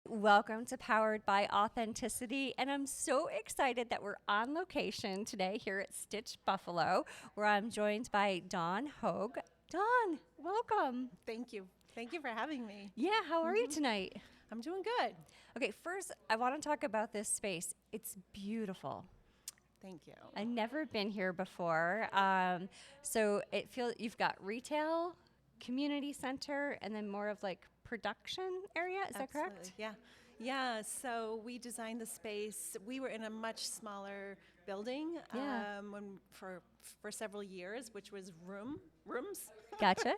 Welcome to Powered by Authenticity, and I'm so excited that we're on location today here at Stitch Buffalo, where I'm joined by Dawne Hoeg. Dawn, welcome. Thank you. Thank you for having me. Yeah, how are you tonight? I'm doing good. Okay, first, I want to talk about this space. It's beautiful. Thank you. I've never been here before. So it feels you've got retail, community center, and then more of like production area. Is that Absolutely. correct? Yeah. Yeah. So we designed the space. We were in a much smaller building Yeah. for several years, which was rooms. Gotcha.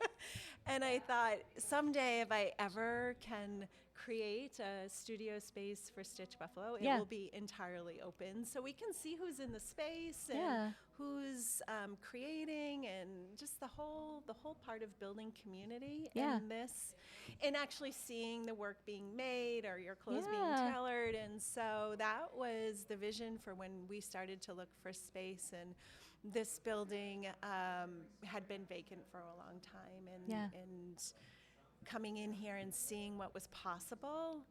And I thought someday if I ever can create a studio space for Stitch Buffalo, it Yeah. will be entirely open so we can see who's in the space and Yeah. who's creating and just the whole part of building community Yeah. and actually seeing the work being made or your clothes being Yeah. tailored. And so that was the vision for when we started to look for space. And this building had been vacant for a long time, and coming in here and seeing what was possible,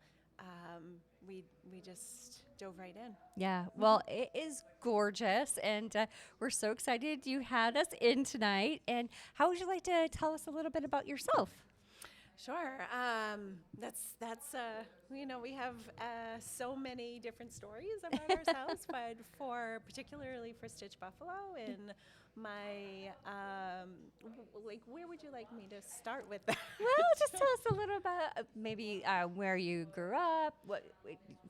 we just dove right in. Yeah, well, it is gorgeous, and we're so excited you had us in tonight. And how would you like to tell us a little bit about yourself? Sure. We have so many different stories about ourselves, but particularly for Stitch Buffalo and my, where would you like me to start with that? Well, just tell us a little about maybe where you grew up,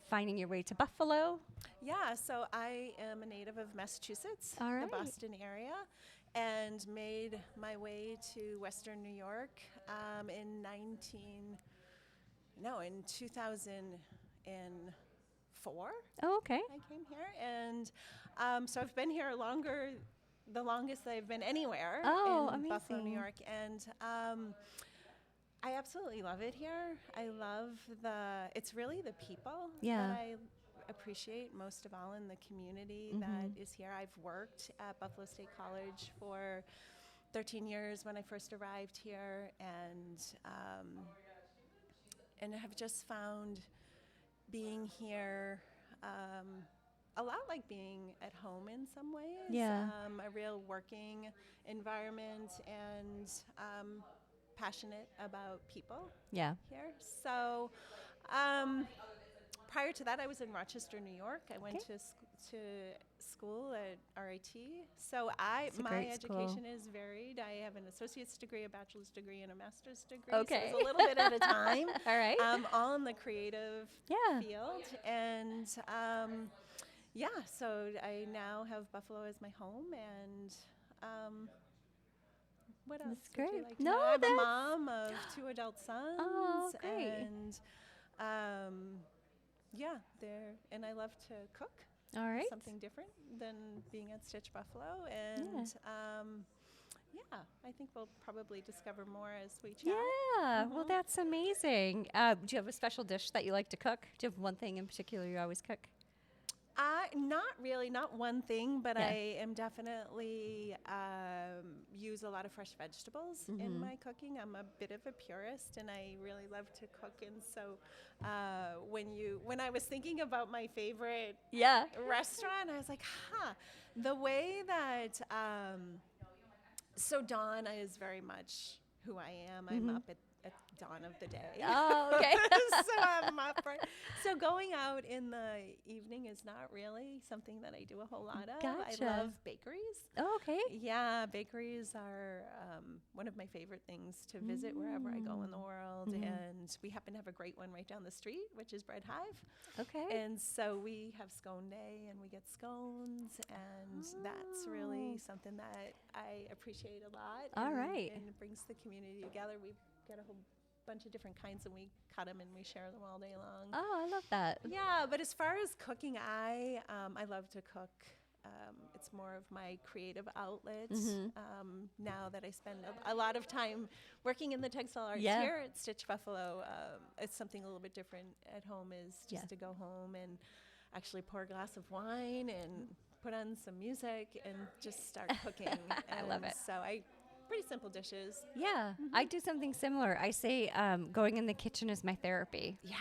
finding your way to Buffalo. Yeah, so I am a native of Massachusetts, All the right. Boston area, and made my way to Western New York in 2004. Oh, okay. I came here, and so I've been here the longest I've been anywhere Oh, in Buffalo, New amazing. York, and I absolutely love it here. I love it's really the people Yeah. that I appreciate most of all in the community that is here. I've worked at Buffalo State College for 13 years when I first arrived here, and have just found being here a lot like being at home in some ways. Yeah. A real working environment, and passionate about people Yeah. here. So prior to that, I was in Rochester, New York. I went Okay. to school at RIT. So It's a my great school. education is varied. I have an associate's degree, a bachelor's degree, and a master's degree. Okay. So it's a little bit at a time. All right. All in the creative Yeah. field. And so I now have Buffalo as my home. And what else That's would you great. like to No, know? I'm a that's- mom of 2 adult sons. Oh, great. And and I love to cook. All right. Something different than being at Stitch Buffalo. And I think we'll probably discover more as we chat. Yeah, well, that's amazing. Do you have a special dish that you like to cook? Do you have one thing in particular you always cook? Not really, not one thing, but Yeah. I am definitely use a lot of fresh vegetables in my cooking. I'm a bit of a purist, and I really love to cook. And so when I was thinking about my favorite Yeah. restaurant, I was like, the way that so dawn is very much who I am. I'm up at dawn of the day. Oh, okay. So I'm up so going out in the evening is not really something that I do a whole lot of. Gotcha. I love bakeries. Oh, okay. Yeah, bakeries are one of my favorite things to visit wherever I go in the world. And we happen to have a great one right down the street, which is Bread Hive. Okay. And so we have scone day, and we get scones, and that's really something that I appreciate a lot. All and, right. And it brings the community together. We've got a whole bunch of different kinds, and we cut them and we share them all day long. Oh, I love that. Yeah, but as far as cooking, I love to cook. It's more of my creative outlet. Now that I spend a lot of time working in the textile arts Yeah. here at Stitch Buffalo, it's something a little bit different at home is just Yeah. to go home and actually pour a glass of wine and put on some music and just start cooking. I love it. So pretty simple dishes. Yeah, I do something similar. I say going in the kitchen is my therapy. Yeah.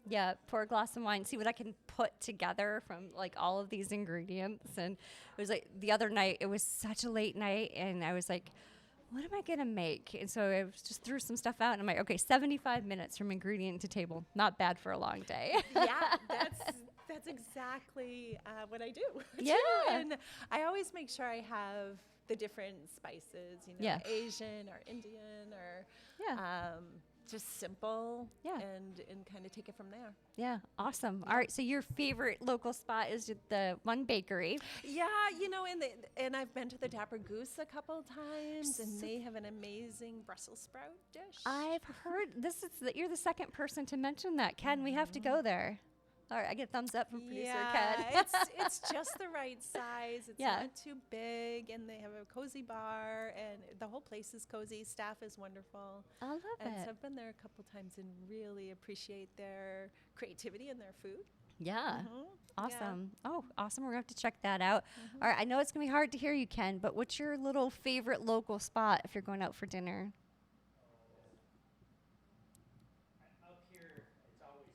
Yeah, pour a glass of wine, see what I can put together from like all of these ingredients. And it was like the other night, it was such a late night, and I was like, what am I going to make? And so I just threw some stuff out, and I'm like, okay, 75 minutes from ingredient to table. Not bad for a long day. Yeah, that's exactly what I do. Yeah. Too. And I always make sure I have the different spices, Yeah. Asian or Indian or Yeah. just simple. Yeah. And kind of take it from there. Yeah, awesome. All right, so your favorite local spot is the one bakery. Yeah, and I've been to the Dapper Goose a couple times, and they have an amazing Brussels sprout dish. I've heard you're the second person to mention that. Ken, we have to go there. All right, I get thumbs up from producer Ken. it's just the right size. It's not too big, and they have a cozy bar, and the whole place is cozy. Staff is wonderful. I love and it. So I've been there a couple times and really appreciate their creativity and their food. Yeah. Awesome. Yeah. Oh, awesome. We're going to have to check that out. All right, I know it's going to be hard to hear you, Ken, but what's your little favorite local spot if you're going out for dinner? Up here, it's all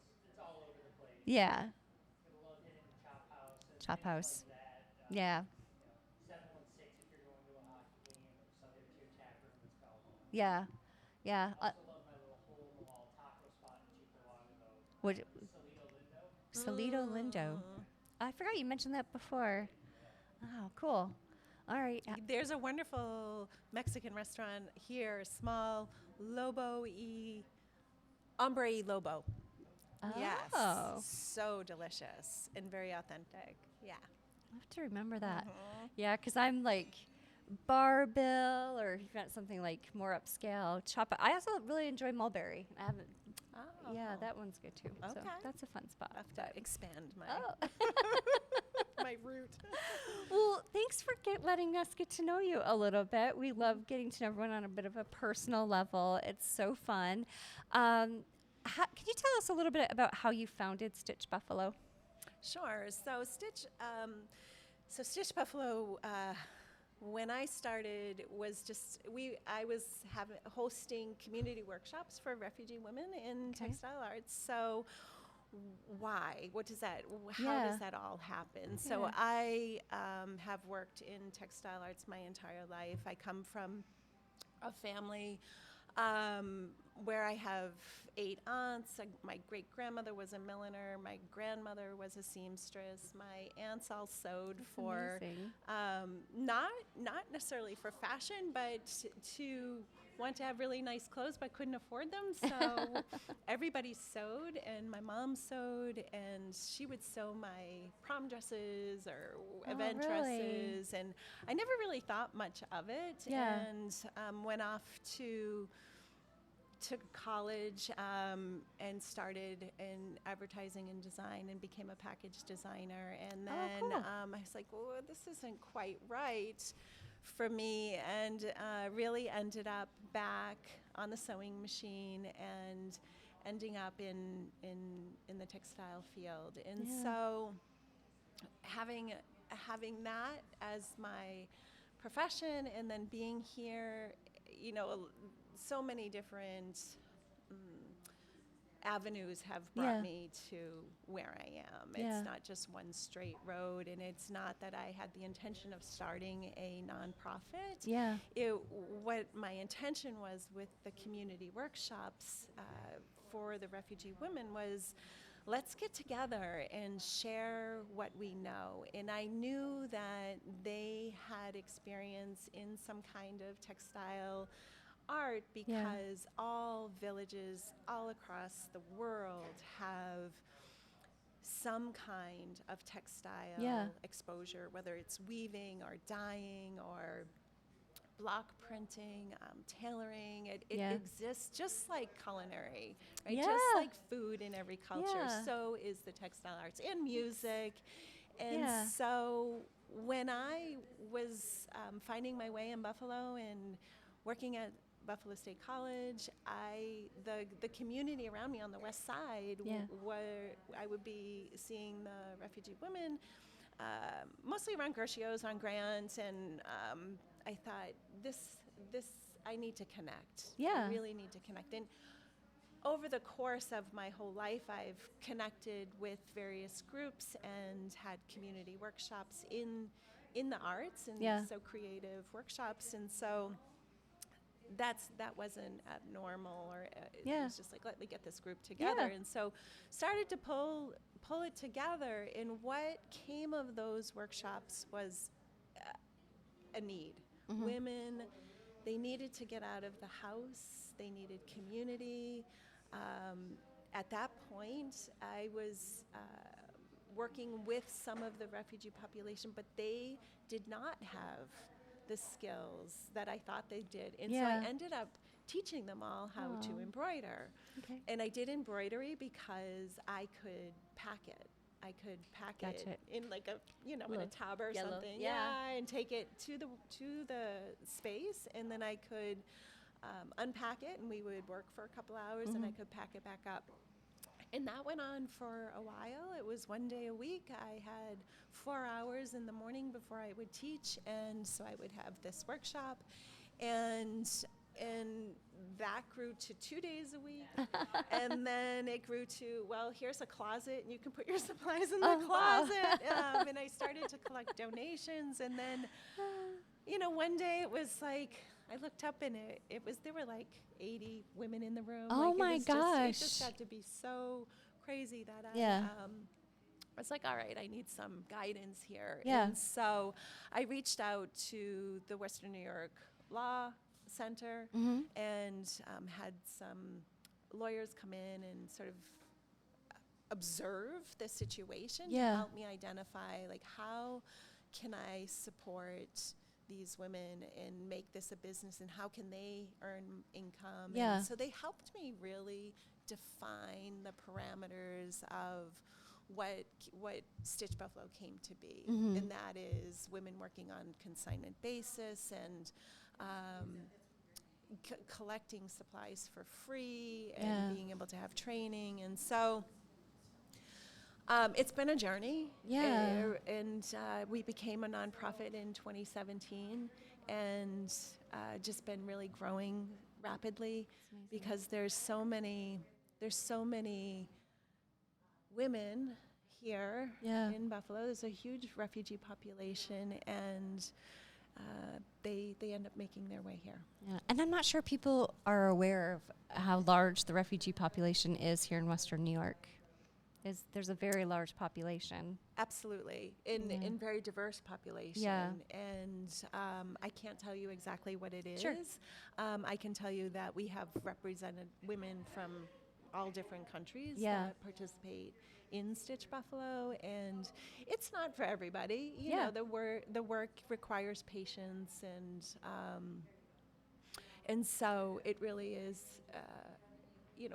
over the place. Yeah. I love hitting the Chop House. And Chop things House. Like that. Yeah. 716 if you're going to a hockey game, or Southern Tier Tap Room, it's called. Yeah. Yeah. I also love my little hole-in-the-wall taco spot in Chickawaga. What? Salito Lindo. Salito Lindo. I forgot you mentioned that before. Oh, cool. All right. There's a wonderful Mexican restaurant here, small, Lobo-y, Hombre Lobo. Oh. Yes. So delicious and very authentic. Yeah. I have to remember that. Yeah, because I'm like bar bill, or if you want something like more upscale, chop. I also really enjoy mulberry. I haven't. Oh. Yeah, that one's good too. So Okay. that's a fun spot. I have to expand my Oh. my route. Well, thanks for letting us get to know you a little bit. We love getting to know everyone on a bit of a personal level. It's so fun. Can you tell us a little bit about how you founded Stitch Buffalo? Sure. So Stitch Buffalo. When I started, was just I was hosting community workshops for refugee women in textile arts. So why? What does that? How does that all happen? So I have worked in textile arts my entire life. I come from a family where I have 8 aunts. My great grandmother was a milliner. My grandmother was a seamstress. My aunts all sewed for not necessarily for fashion, but to want to have really nice clothes, but couldn't afford them. So everybody sewed, and my mom sewed, and she would sew my prom dresses or event dresses, and I never really thought much of it. And went off to college and started in advertising and design and became a package designer. And then I was like, well, this isn't quite right for me, and really ended up back on the sewing machine and ending up in the textile field. And so having that as my profession, and then being here, so many different avenues have brought me to where I am. It's not just one straight road, and it's not that I had the intention of starting a nonprofit. What my intention was with the community workshops for the refugee women was, let's get together and share what we know. And I knew that they had experience in some kind of textile art, because all villages all across the world have some kind of textile exposure, whether it's weaving or dyeing or block printing, tailoring. It exists just like culinary, right? Just like food in every culture, so is the textile arts and music. And so when I was finding my way in Buffalo and working at Buffalo State College, the community around me on the west side, where I would be seeing the refugee women, mostly around Gershio's on Grant, and I thought, this I need to connect. I really need to connect. And over the course of my whole life, I've connected with various groups and had community workshops in the arts, and so creative workshops, and so that wasn't abnormal, or it was just like, let me get this group together, and so started to pull it together. And what came of those workshops was a need. Women, they needed to get out of the house. They needed community. At that point, I was working with some of the refugee population, but they did not have the skills that I thought they did. And so I ended up teaching them all how to embroider. And I did embroidery because I could pack it. I could pack it in like in a tub or something. And take it to the space, and then I could unpack it, and we would work for a couple hours, and I could pack it back up. And that went on for a while. It was one day a week. I had 4 hours in the morning before I would teach, and so I would have this workshop, and that grew to 2 days a week. And then it grew to, well, here's a closet, and you can put your supplies in the closet. And I started to collect donations, and then, one day it was like, I looked up, and there were like 80 women in the room. Oh, my gosh. It just got to be so crazy that I was like, all right, I need some guidance here. And so I reached out to the Western New York Law Center and had some lawyers come in and sort of observe the situation to help me identify, like, how can I support these women and make this a business, and how can they earn income? And so they helped me really define the parameters of what Stitch Buffalo came to be, and that is women working on consignment basis and collecting supplies for free and being able to have training. And so it's been a journey, and we became a nonprofit in 2017, and just been really growing rapidly because there's so many women here in Buffalo. There's a huge refugee population, and they end up making their way here. Yeah, and I'm not sure people are aware of how large the refugee population is here in Western New York. There's a very large population. Absolutely, in very diverse population. And I can't tell you exactly what it is. I can tell you that we have represented women from all different countries that participate in Stitch Buffalo, and it's not for everybody. You know, the work requires patience, and so it really is.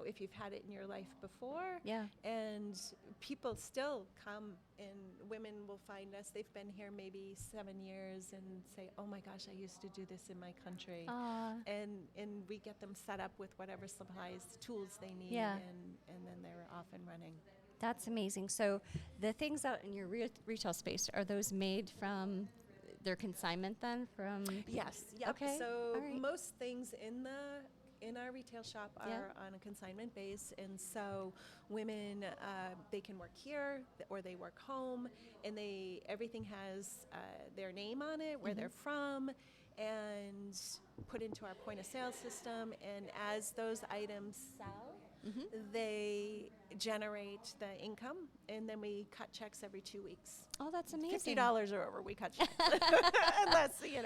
If you've had it in your life before, and people still come, and women will find us. They've been here maybe 7 years and say, "Oh my gosh, I used to do this in my country," and we get them set up with whatever supplies, tools they need, and then they're off and running. That's amazing. So the things out in your retail space, are those made from their consignment then? Yes. Yep. Okay. So most things in our retail shop are on a consignment base, and so women, they can work here or they work home, and everything has their name on it, where they're from, and put into our point of sale system. And as those items sell, they generate the income, and then we cut checks every 2 weeks. Oh, that's amazing. $50 or over, we cut checks. Unless, there's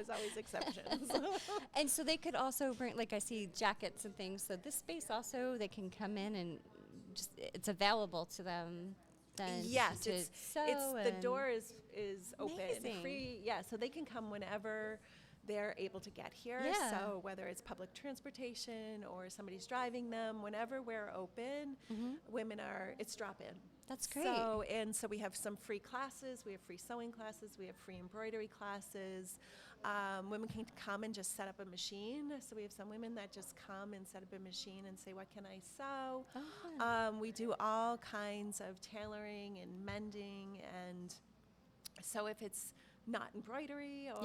always exceptions. And so they could also bring, like I see jackets and things. So this space also, they can come in and just, it's available to them. Yes, the door is open, amazing. Free. Yeah, so they can come whenever they're able to get here. So whether it's public transportation or somebody's driving them, whenever we're open, it's drop-in. That's great. So we have some free classes. We have free sewing classes. We have free embroidery classes. Women can come and just set up a machine. So we have some women that just come and set up a machine and say, "What can I sew?" We do all kinds of tailoring and mending, and so if it's not embroidery or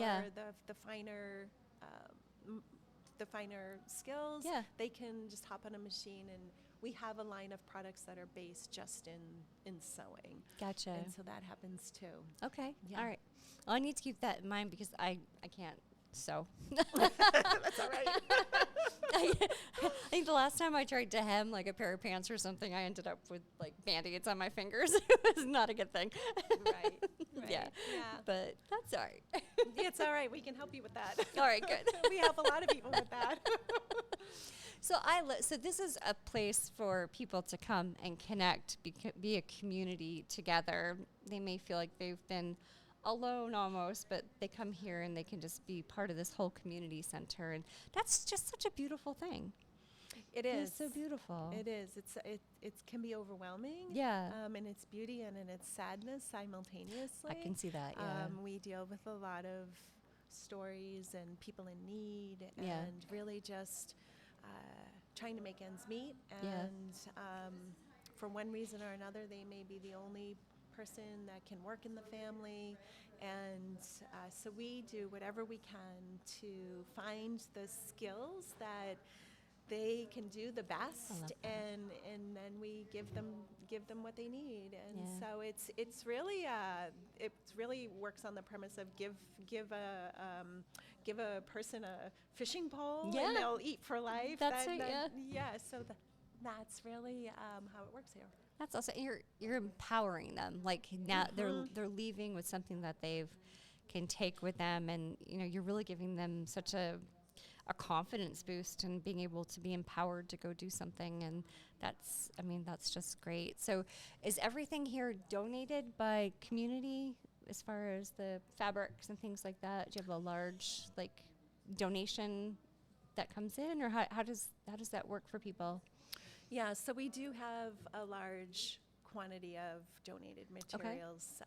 the the finer skills, Yeah. they can just hop on a machine, and we have a line of products that are based just in sewing. Gotcha. And so that happens too. Okay. Yeah. All right. Well, I need to keep that in mind because I can't sew. That's all right. I think the last time I tried to hem like a pair of pants or something, I ended up with like Band-Aids on my fingers. It was not a good thing. Right. Yeah. But that's all right. It's all right. We can help you with that. All right, good. We help a lot of people with that. So so this is a place for people to come and connect, be a community together. They may feel like they've been alone almost, but they come here and they can just be part of this whole community center, and that's just such a beautiful thing. It is. It's so beautiful. It is. It can be overwhelming. Yeah. In its beauty and in its sadness simultaneously. I can see that, yeah. We deal with a lot of stories and people in need, Yeah. and really just trying to make ends meet. Yeah. And for one reason or another, they may be the only person that can work in the family. And so we do whatever we can to find the skills that they can do the best, and then we give them what they need. And Yeah. so it's really works on the premise of give a person a fishing pole, Yeah. and they'll eat for life. That's it, yeah. Yeah, so that's really how it works here. That's also you're empowering them. Like now they're leaving with something that they've can take with them, and you're really giving them such a confidence boost and being able to be empowered to go do something, and that's just great. So is everything here donated by community as far as the fabrics and things like that? Do you have a large donation that comes in, or how does that work for people? Yeah, so we do have a large quantity of donated materials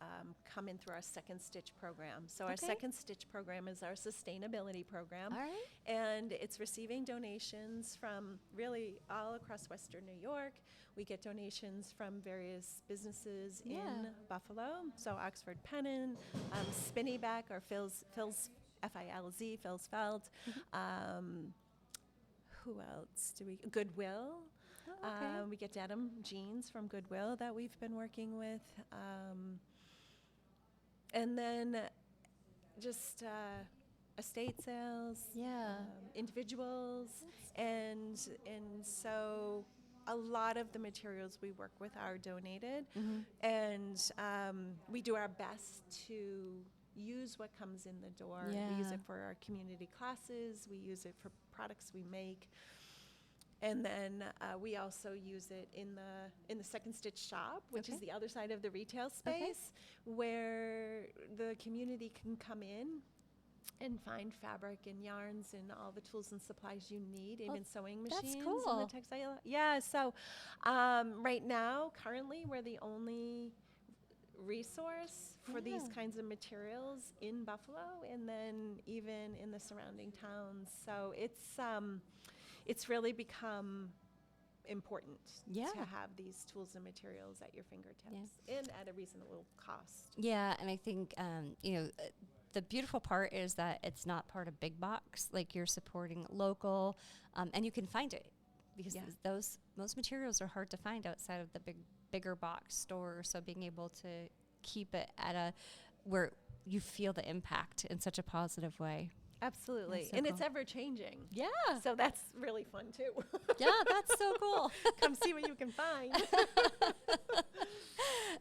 come in through our Second Stitch program. So our Second Stitch program is our sustainability program. All right. And it's receiving donations from really all across Western New York. We get donations from various businesses in Buffalo. So Oxford Pennon, Spinnyback, or Phil's F-I-L-Z, Phil's Felt. Who else do we? Goodwill. We get denim jeans from Goodwill that we've been working with. And then just estate sales, individuals. And so a lot of the materials we work with are donated. And we do our best to use what comes in the door. Yeah. We use it for our community classes. We use it for products we make. And then we also use it in the Second Stitch shop, which is the other side of the retail space, where the community can come in and find fabric and yarns and all the tools and supplies you need, even sewing machines that's cool. and the textile. Yeah, so right now, currently, we're the only resource for these kinds of materials in Buffalo, and then even in the surrounding towns. So it's really become important to have these tools and materials at your fingertips and at a reasonable cost. Yeah, and I think the beautiful part is that it's not part of big box. Like, you're supporting local, and you can find it because most materials are hard to find outside of the bigger box store. So being able to keep it at where you feel the impact in such a positive way. Absolutely. That's so and cool. It's ever changing. Yeah. So that's really fun too. Yeah, that's so cool. Come see what you can find.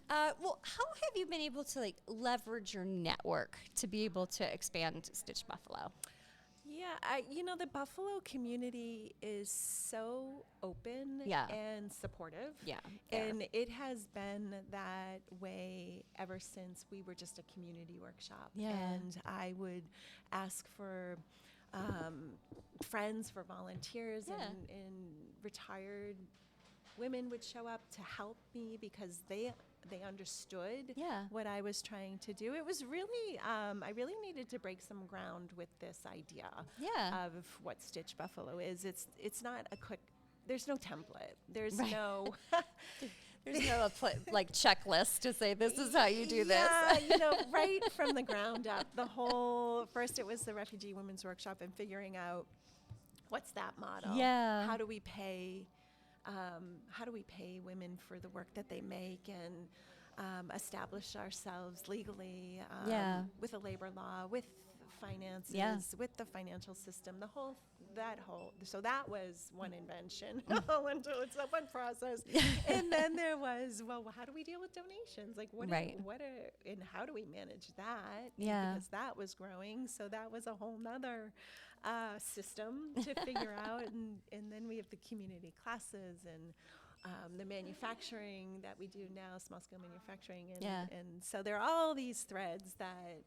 Well, how have you been able to leverage your network to be able to expand Stitch Buffalo? Yeah, the Buffalo community is so open and supportive. Yeah. And it has been that way ever since we were just a community workshop. Yeah. And I would ask for friends, for volunteers, and retired women would show up to help me because they understood what I was trying to do. It was really, I really needed to break some ground with this idea of what Stitch Buffalo is. It's not a quick, there's no template. There's no... There's no checklist to say this is how you do this. Yeah, right from the ground up. First it was the Refugee Women's Workshop and figuring out what's that model? Yeah. How do we pay? How do we pay women for the work that they make and establish ourselves legally Yeah. with a labor law, with finances, Yeah. with the financial system, so that was one invention until it's a one process. And then there was, well, how do we deal with donations? Like Right. and how do we manage that? Yeah. Because that was growing. So that was a whole nother system to figure out. And then we have the community classes and the manufacturing that we do now, small scale manufacturing. And so there are all these threads that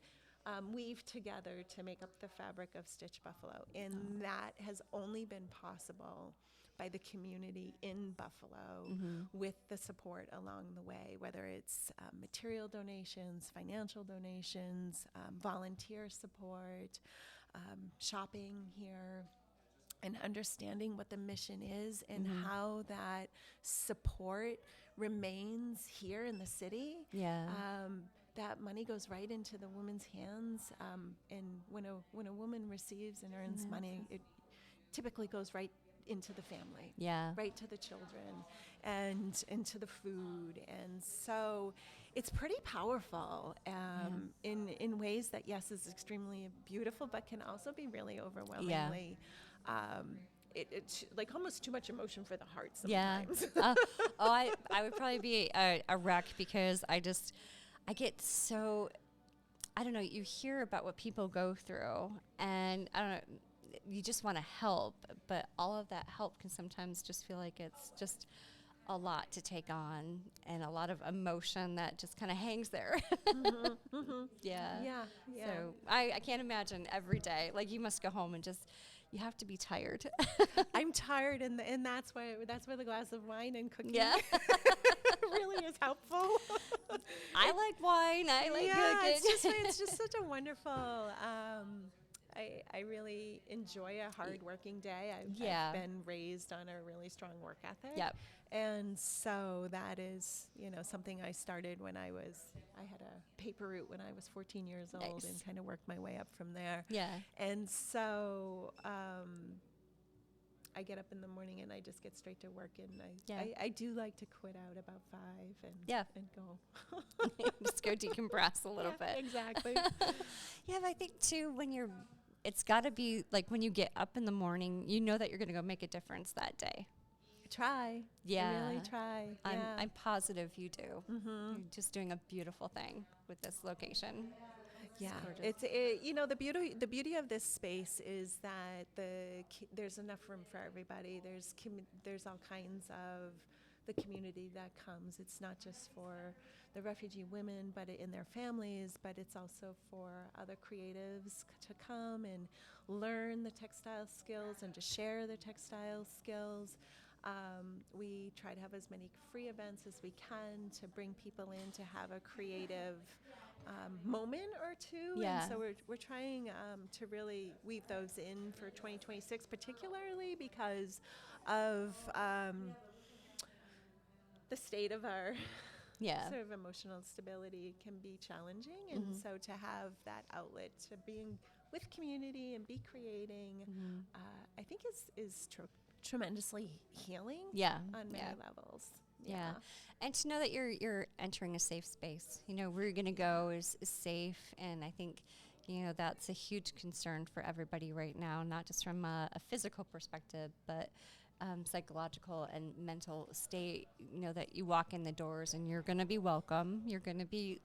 weave together to make up the fabric of Stitch Buffalo. And that has only been possible by the community in Buffalo with the support along the way, whether it's material donations, financial donations, volunteer support, shopping here, and understanding what the mission is and how that support remains here in the city. Yeah. That money goes right into the woman's hands, and when a woman receives and earns money, it typically goes right into the family, right to the children, and into the food, and so it's pretty powerful in ways that, yes, is extremely beautiful, but can also be really overwhelmingly. It's like almost too much emotion for the heart sometimes. I would probably be a wreck because I get so, I don't know, you hear about what people go through and I don't know, you just want to help, but all of that help can sometimes just feel like it's just a lot to take on and a lot of emotion that just kind of hangs there. Yeah. So I can't imagine every day. Like you must go home and just, you have to be tired. I'm tired, and that's where the glass of wine and cooking really is helpful. I like wine. I like cooking. It's just such a wonderful. I really enjoy a hard working day. I've been raised on a really strong work ethic. Yep. And so that is, something I started when I had a paper route when I was 14 years old and kind of worked my way up from there. Yeah. And so I get up in the morning and I just get straight to work, and I do like to quit out about 5 and go. Just go decompress a little bit. Exactly. But I think too, it's got to be like when you get up in the morning, you know that you're going to go make a difference that day. Try. Yeah. Really try. I'm positive you do. You're just doing a beautiful thing with this location. Yeah, the beauty of this space is that there's enough room for everybody. There's all kinds of the community that comes. It's not just for the refugee women, but in their families, but it's also for other creatives to come and learn the textile skills and to share the textile skills. We try to have as many free events as we can to bring people in to have a creative moment or two. Yeah. And so we're trying to really weave those in for 2026, particularly because of the state of our sort of emotional stability can be challenging. And so to have that outlet to being with community and be creating, I think is tremendously healing on many levels. Yeah. And to know that you're entering a safe space, where you're going to go is safe. And I think, that's a huge concern for everybody right now, not just from a physical perspective, but psychological and mental state, that you walk in the doors and you're going to be welcome. You're going to be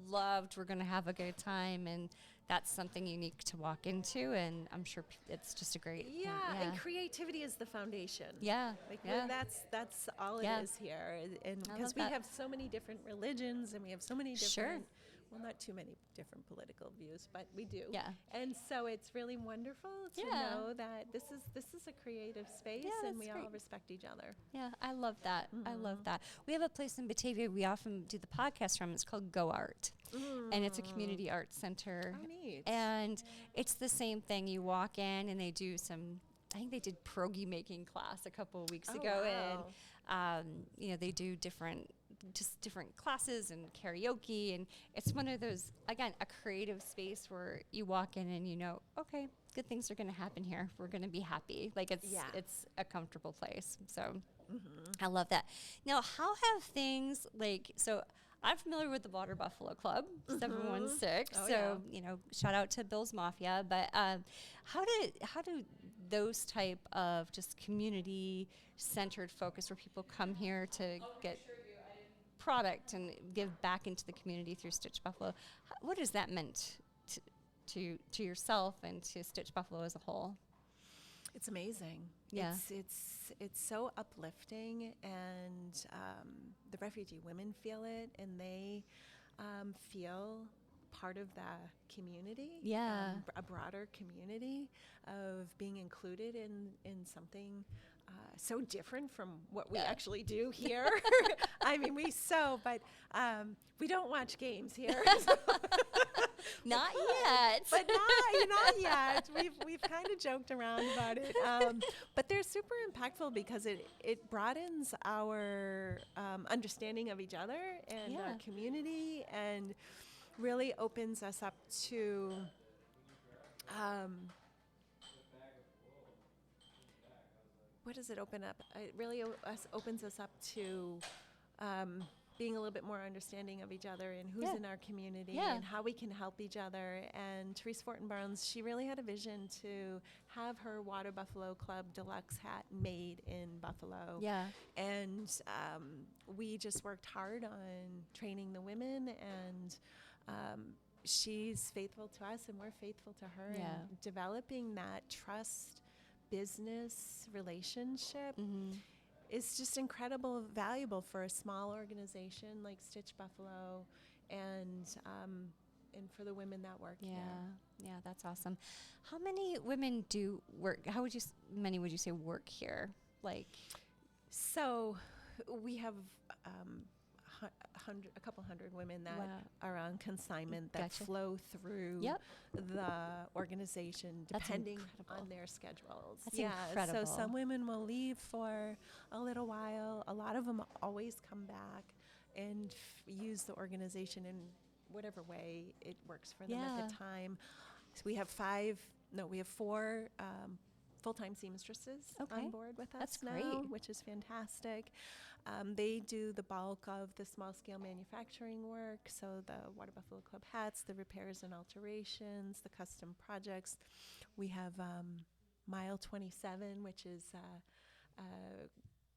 loved. We're going to have a good time. And that's something unique to walk into, and I'm sure it's just a great and creativity is the foundation. That's all it is here, and because we have so many different religions and we have so many different well, not too many different political views, but we do. And so it's really wonderful to know that this is a creative space, and we all respect each other. Yeah, I love that. I love that. We have a place in Batavia we often do the podcast from. It's called Go Art. And it's a community arts center. Oh, neat. And it's the same thing. You walk in and they do I think they did pierogi making class a couple of weeks ago. Wow. And, they do different classes and karaoke. And it's one of those, again, a creative space where you walk in and okay, good things are going to happen here. We're going to be happy. Like it's a comfortable place. So I love that. Now, how have things so I'm familiar with the Water Buffalo Club, 716. So, shout out to Bill's Mafia. But how do those type of just community-centered focus where people come here to get product and give back into the community through Stitch Buffalo, what has that meant to yourself and to Stitch Buffalo as a whole? It's amazing. Yeah. It's so uplifting, and the refugee women feel it, and they feel part of the community. Yeah. A broader community of being included in something so different from what we actually do here. I mean, but we don't watch games here. Not yet. But not yet. We've kind of joked around about it. But they're super impactful because it broadens our understanding of each other and our community, and really opens us up to what does it open up? It really opens us up to being a little bit more understanding of each other and who's in our community and how we can help each other. And Therese Fortin-Barnes, she really had a vision to have her Water Buffalo Club Deluxe hat made in Buffalo. Yeah. And we just worked hard on training the women, and she's faithful to us and we're faithful to her, and developing that trust business relationship is just incredible, valuable for a small organization like Stitch Buffalo, and for the women that work here. Yeah, that's awesome. How many women do work? Many would you say work here? So we have a couple hundred women that are on consignment that flow through the organization depending on their schedules. That's incredible. So some women will leave for a little while. A lot of them always come back and use the organization in whatever way it works for them at the time. So we have four full-time seamstresses on board with us. That's now, great. which is fantastic. They do the bulk of the small-scale manufacturing work, so the Water Buffalo Club hats, the repairs and alterations, the custom projects. We have Mile 27, which is a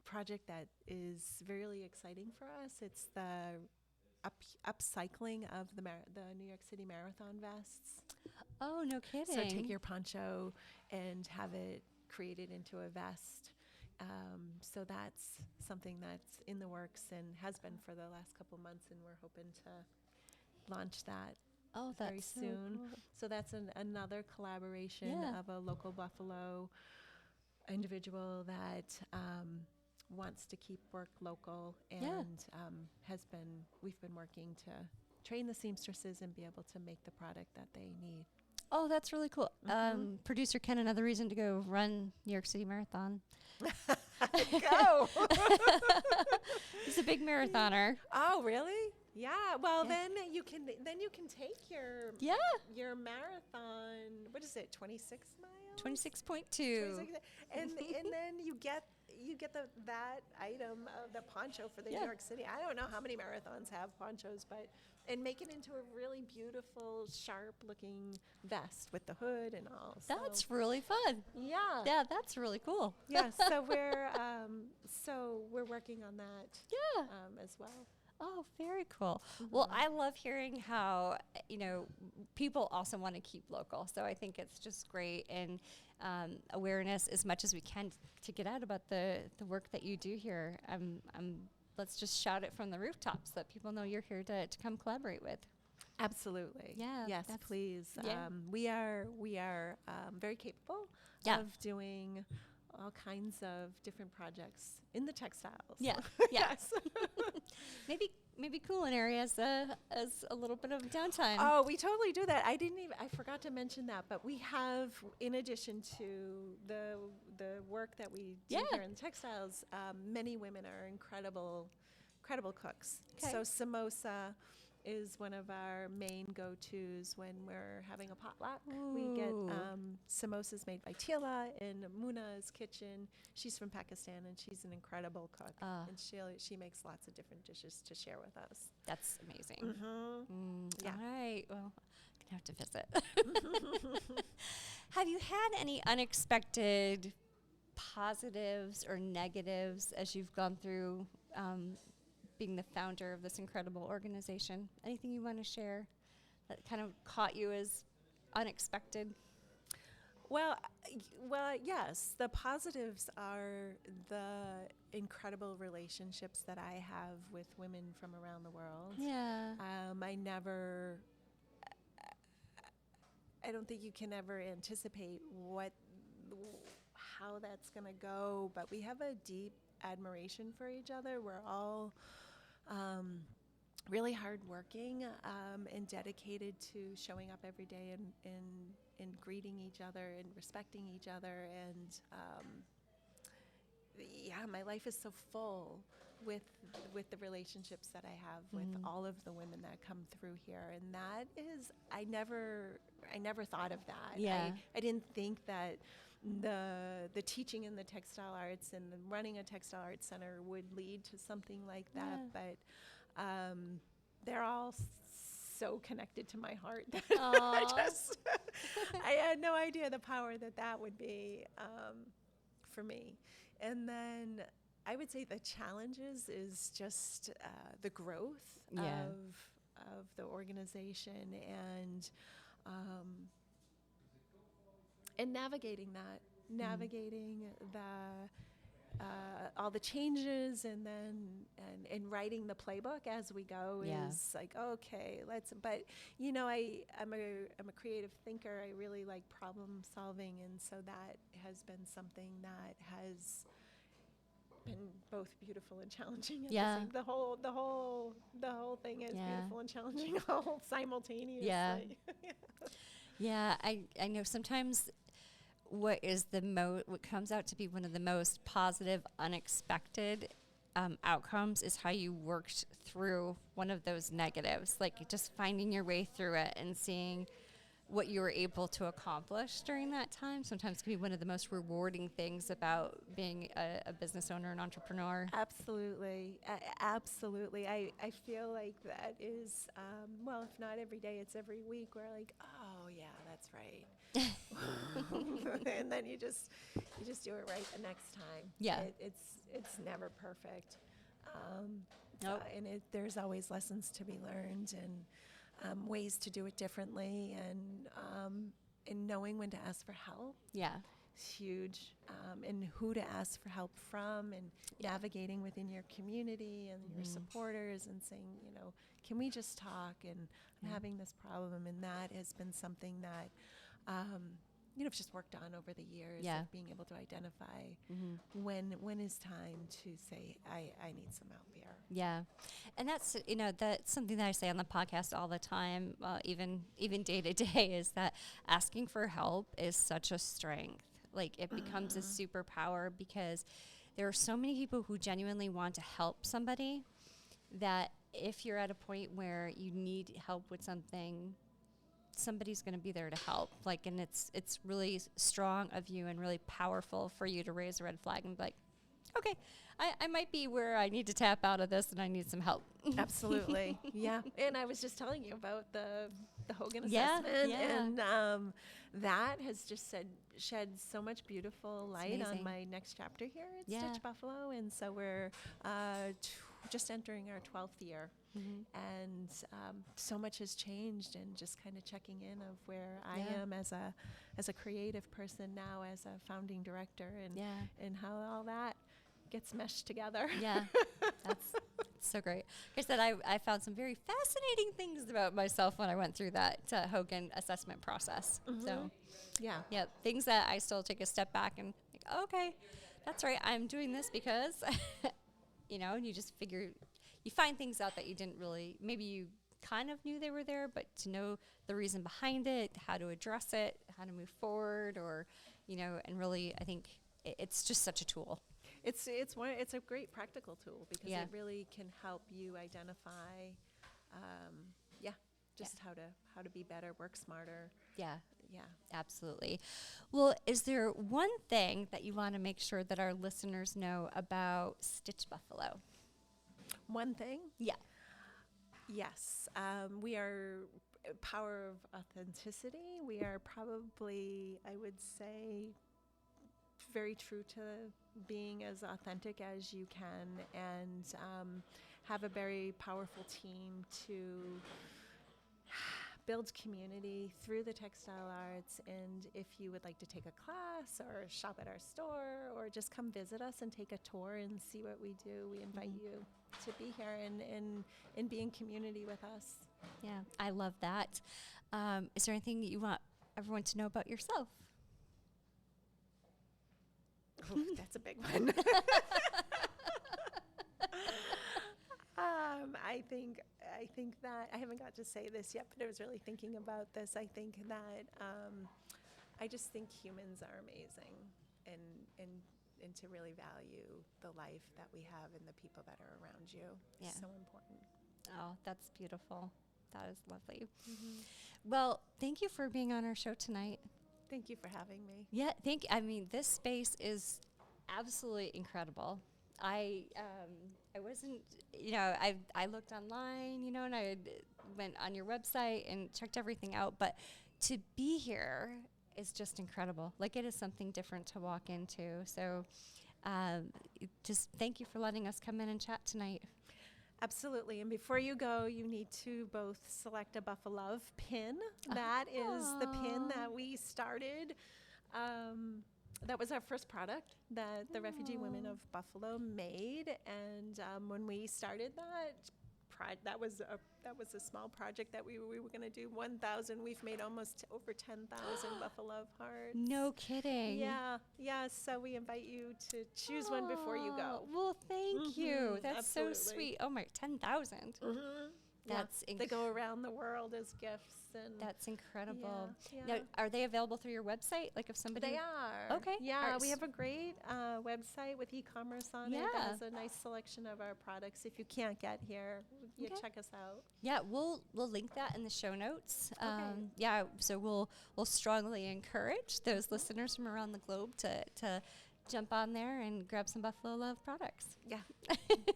project that is really exciting for us. It's the upcycling of the New York City Marathon vests. Oh, no kidding. So take your poncho and have it created into a vest. So that's something that's in the works and has been for the last couple months, and we're hoping to launch that very soon. Cool. So that's another collaboration of a local Buffalo individual that wants to keep work local, and we've been working to train the seamstresses and be able to make the product that they need. Oh, that's really cool. Producer Ken, another reason to go run New York City Marathon. Go! He's a big marathoner. Oh, really? Yeah. Well, then you can take your marathon. What is it? 26 miles. 26.2. And then you get that item of the poncho for the New York City. I don't know how many marathons have ponchos, and make it into a really beautiful, sharp-looking vest with the hood and all. That's really fun. Yeah. Yeah, that's really cool. Yeah. So we're working on that. As well. Oh, very cool. Well, I love hearing how, people also want to keep local. So I think it's just great, and awareness as much as we can to get out about the work that you do here. Let's just shout it from the rooftops so that people know you're here to come collaborate with. Absolutely. Yeah. Yes, please. Yeah. We are very capable of doing all kinds of different projects in the textiles. Yeah. Yes. maybe culinary as a little bit of downtime. Oh, we totally do that. I forgot to mention that, but we have, in addition to the work that we do here in the textiles, many women are incredible cooks. Okay. So samosa is one of our main go-tos when we're having a potluck. We get Ooh. samosas made by Tila in Muna's kitchen. She's from Pakistan, and she's an incredible cook. And she makes lots of different dishes to share with us. That's amazing. Yeah. All right. Well, I'm going to have to visit. Have you had any unexpected positives or negatives as you've gone through being the founder of this incredible organization? Anything you want to share that kind of caught you as unexpected? Well, yes. The positives are the incredible relationships that I have with women from around the world. Yeah. I don't think you can ever anticipate how that's going to go, but we have a deep admiration for each other. We're all really hardworking and dedicated to showing up every day and greeting each other and respecting each other. And my life is so full with the relationships that I have with all of the women that come through here. And that is, I never thought of that. Yeah. I didn't think that the teaching in the textile arts and the running a textile arts center would lead to something like that. But they're all so connected to my heart that I had no idea the power that would be for me. And then I would say the challenges is just the growth of the organization and navigating that, navigating all the changes, and then writing the playbook as we go is like, okay, but I'm a creative thinker. I really like problem solving, and so that has been something that has been both beautiful and challenging. The whole thing is beautiful and challenging all simultaneously. Yeah, I know sometimes what comes out to be one of the most positive, unexpected outcomes is how you worked through one of those negatives, like just finding your way through it and seeing what you were able to accomplish during that time. Sometimes can be one of the most rewarding things about being a business owner and entrepreneur. Absolutely. Absolutely. I feel like that is, if not every day, it's every week. We're like, oh yeah, that's right. And then you just do it right the next time. Yeah. It's never perfect. Nope. And there's always lessons to be learned and ways to do it differently, and knowing when to ask for help. Yeah. It's huge. And who to ask for help from, and navigating within your community and your supporters and saying, can we just talk, and I'm having this problem. And that has been something that I've just worked on over the years, of being able to identify when is time to say, I need some help here. Yeah. And that's something that I say on the podcast all the time, even day to day, is that asking for help is such a strength. Like, it becomes a superpower, because there are so many people who genuinely want to help somebody, that if you're at a point where you need help with something, somebody's going to be there to help. Like, and it's really strong of you and really powerful for you to raise a red flag and be like, okay, I might be where I need to tap out of this and I need some help. Absolutely. Yeah. And I was just telling you about the Hogan assessment. And that has just shed so much beautiful light on my next chapter here at Stitch Buffalo. And so we're just entering our 12th year. And so much has changed, and just kind of checking in of where I am as a creative person now, as a founding director, and how all that gets meshed together. Yeah, that's so great. Like I said, I found some very fascinating things about myself when I went through that Hogan assessment process. So, things that I still take a step back and think, okay, that's right, I'm doing this because, you just figure, you find things out that you didn't really, maybe you kind of knew they were there, but to know the reason behind it, how to address it, how to move forward, or, and really, I think it's just such a tool. It's a great practical tool, because it really can help you identify yeah, just how to be better, work smarter. Yeah. Yeah. Absolutely. Well, is there one thing that you want to make sure that our listeners know about Stitch Buffalo? One thing? Yeah. Yes. We are power of authenticity. We are probably, I would say, very true to being as authentic as you can, and have a very powerful team to build community through the textile arts. And if you would like to take a class or shop at our store or just come visit us and take a tour and see what we do, we invite you to be here and be in community with us. Yeah, I love that. Is there anything that you want everyone to know about yourself? Ooh, that's a big one. I think that I haven't got to say this yet, but I was really thinking about this. I think that I just think humans are amazing, and to really value the life that we have and the people that are around you is so important. Oh, that's beautiful. That is lovely. Well, thank you for being on our show tonight. Thank you for having me. Yeah, I mean, this space is absolutely incredible. I wasn't, I looked online, and I went on your website and checked everything out, but to be here is just incredible. Like, it is something different to walk into. So just thank you for letting us come in and chat tonight. Absolutely. And before you go, you need to both select a Buffalo pin. That is the pin that we started. That was our first product that the refugee women of Buffalo made. And when we started that was a small project that we were going to do 1,000. We've made almost over 10,000 Buffalo hearts. No kidding. Yeah. So we invite you to choose one before you go. Well, thank you. That's absolutely. so sweet. Oh my, 10,000. That's they go around the world as gifts, and that's incredible. Yeah. Now, are they available through your website? Like, if somebody They are. Okay. Yeah, we have a great website with e-commerce on it that has a nice selection of our products. If you can't get here, check us out. Yeah, we'll link that in the show notes. Okay. So we'll strongly encourage those listeners from around the globe to jump on there and grab some Buffalo Love products. Yeah.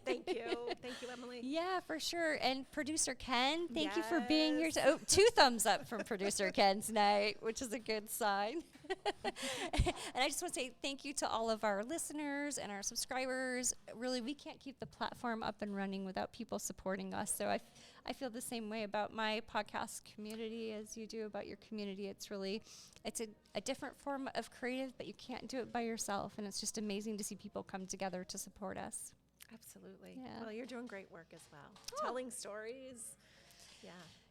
Thank you. Thank you, Emily. Yeah, for sure. And producer Ken, thank you for being here. 2 thumbs up from producer Ken tonight, which is a good sign. And I just want to say thank you to all of our listeners and our subscribers. Really, we can't keep the platform up and running without people supporting us. So I feel the same way about my podcast community as you do about your community. It's a different form of creative, but you can't do it by yourself. And it's just amazing to see people come together to support us. Absolutely. Yeah. Well, you're doing great work as well. Telling stories. Yeah.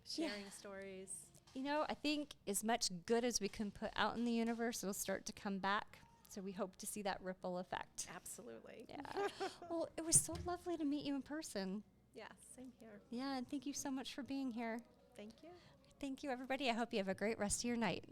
Sharing stories. I think as much good as we can put out in the universe, it'll start to come back. So we hope to see that ripple effect. Absolutely. Yeah. Well, it was so lovely to meet you in person. Yeah, same here. Yeah, and thank you so much for being here. Thank you. Thank you, everybody. I hope you have a great rest of your night.